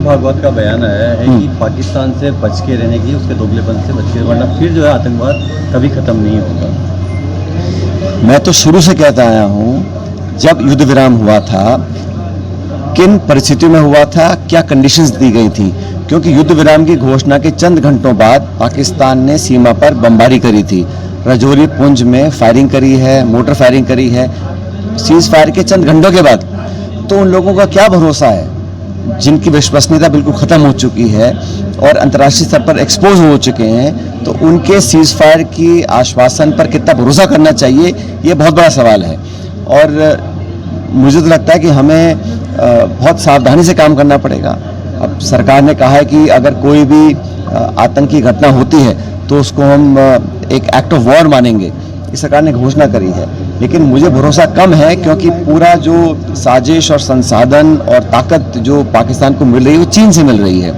भागवत का बयान आया है कि पाकिस्तान से बच के रहने की, उसके दोगलेपन से बच के, वरना फिर जो है आतंकवाद कभी ख़त्म नहीं होगा। मैं तो शुरू से कहता आया हूँ, जब युद्ध विराम हुआ था, किन परिस्थितियों में हुआ था, क्या कंडीशंस दी गई थी, क्योंकि युद्ध विराम की घोषणा के चंद घंटों बाद पाकिस्तान ने सीमा पर बमबारी करी थी। रजौरी पुंज में फायरिंग करी है, मोटर फायरिंग करी है, सीज फायर के चंद घंटों के बाद। तो उन लोगों का क्या भरोसा है जिनकी विश्वसनीयता बिल्कुल ख़त्म हो चुकी है और अंतर्राष्ट्रीय स्तर पर एक्सपोज हो चुके हैं, तो उनके सीज फायर की आश्वासन पर कितना भरोसा करना चाहिए, ये बहुत बड़ा सवाल है। और मुझे तो लगता है कि हमें बहुत सावधानी से काम करना पड़ेगा। अब सरकार ने कहा है कि अगर कोई भी आतंकी घटना होती है तो उसको हम एक एक्ट ऑफ वॉर मानेंगे, इस सरकार ने घोषणा करी है। लेकिन मुझे भरोसा कम है, क्योंकि पूरा जो साजिश और संसाधन और ताकत जो पाकिस्तान को मिल रही है वो चीन से मिल रही है,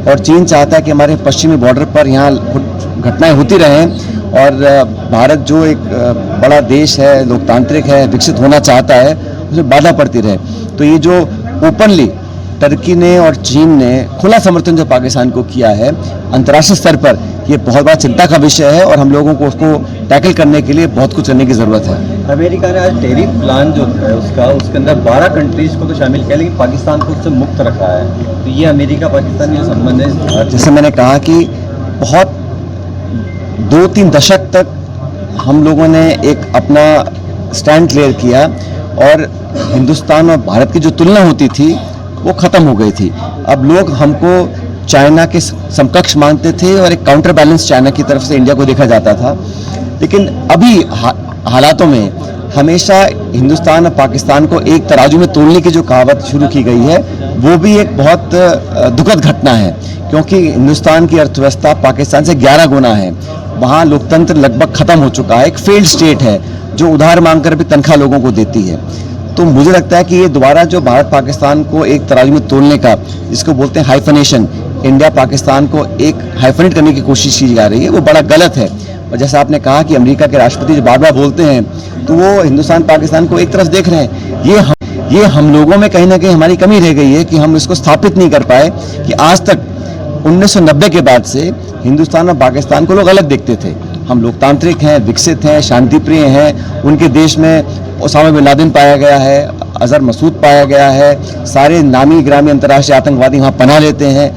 और चीन चाहता है कि हमारे पश्चिमी बॉर्डर पर यहाँ घटनाएं होती रहें, और भारत जो एक बड़ा देश है, लोकतांत्रिक है, विकसित होना चाहता है, उसमें बाधा पड़ती रहे। तो ये जो ओपनली टर्की ने और चीन ने खुला समर्थन जो पाकिस्तान को किया है अंतर्राष्ट्रीय स्तर पर, ये बहुत बड़ा चिंता का विषय है, और हम लोगों को उसको टैकल करने के लिए बहुत कुछ करने की ज़रूरत है। अमेरिका ने आज टेरिफ प्लान जो है उसके अंदर 12 कंट्रीज को तो शामिल किया, लेकिन पाकिस्तान को उससे मुक्त रखा है। तो ये अमेरिका पाकिस्तान के संबंध है। जैसे मैंने कहा कि बहुत 2-3 दशक तक हम लोगों ने एक अपना स्टैंड क्लियर किया, और हिंदुस्तान और भारत की जो तुलना होती थी वो ख़त्म हो गई थी। अब लोग हमको चाइना के समकक्ष मानते थे, और एक काउंटर बैलेंस चाइना की तरफ से इंडिया को देखा जाता था। लेकिन अभी हालातों में हमेशा हिंदुस्तान और पाकिस्तान को एक तराजू में तोलने की जो कहावत शुरू की गई है, वो भी एक बहुत दुखद घटना है, क्योंकि हिंदुस्तान की अर्थव्यवस्था पाकिस्तान से 11 गुना है। वहाँ लोकतंत्र लगभग ख़त्म हो चुका है, एक फेल्ड स्टेट है जो उधार मांगकर भी तनख्वाह लोगों को देती है। तो मुझे लगता है कि ये दोबारा जो भारत पाकिस्तान को एक तराजू में तोलने का, जिसको बोलते हैं हाइफनेशन, इंडिया पाकिस्तान को एक हाइफनेट करने की कोशिश की जा रही है, वो बड़ा गलत है। और जैसा आपने कहा कि अमेरिका के राष्ट्रपति जो बार बार बोलते हैं, तो वो हिंदुस्तान पाकिस्तान को एक तरफ देख रहे हैं। ये हम लोगों में कहीं ना कहीं हमारी कमी रह गई है कि हम इसको स्थापित नहीं कर पाए कि आज तक 1990 के बाद से हिंदुस्तान और पाकिस्तान को लोग अलग देखते थे। हम लोकतांत्रिक हैं, विकसित हैं, शांतिप्रिय हैं। उनके देश में ओसामा बिन लादेन पाया गया है, अजहर मसूद पाया गया है, सारे नामी ग्रामी अंतर्राष्ट्रीय आतंकवादी वहाँ पनाह लेते हैं।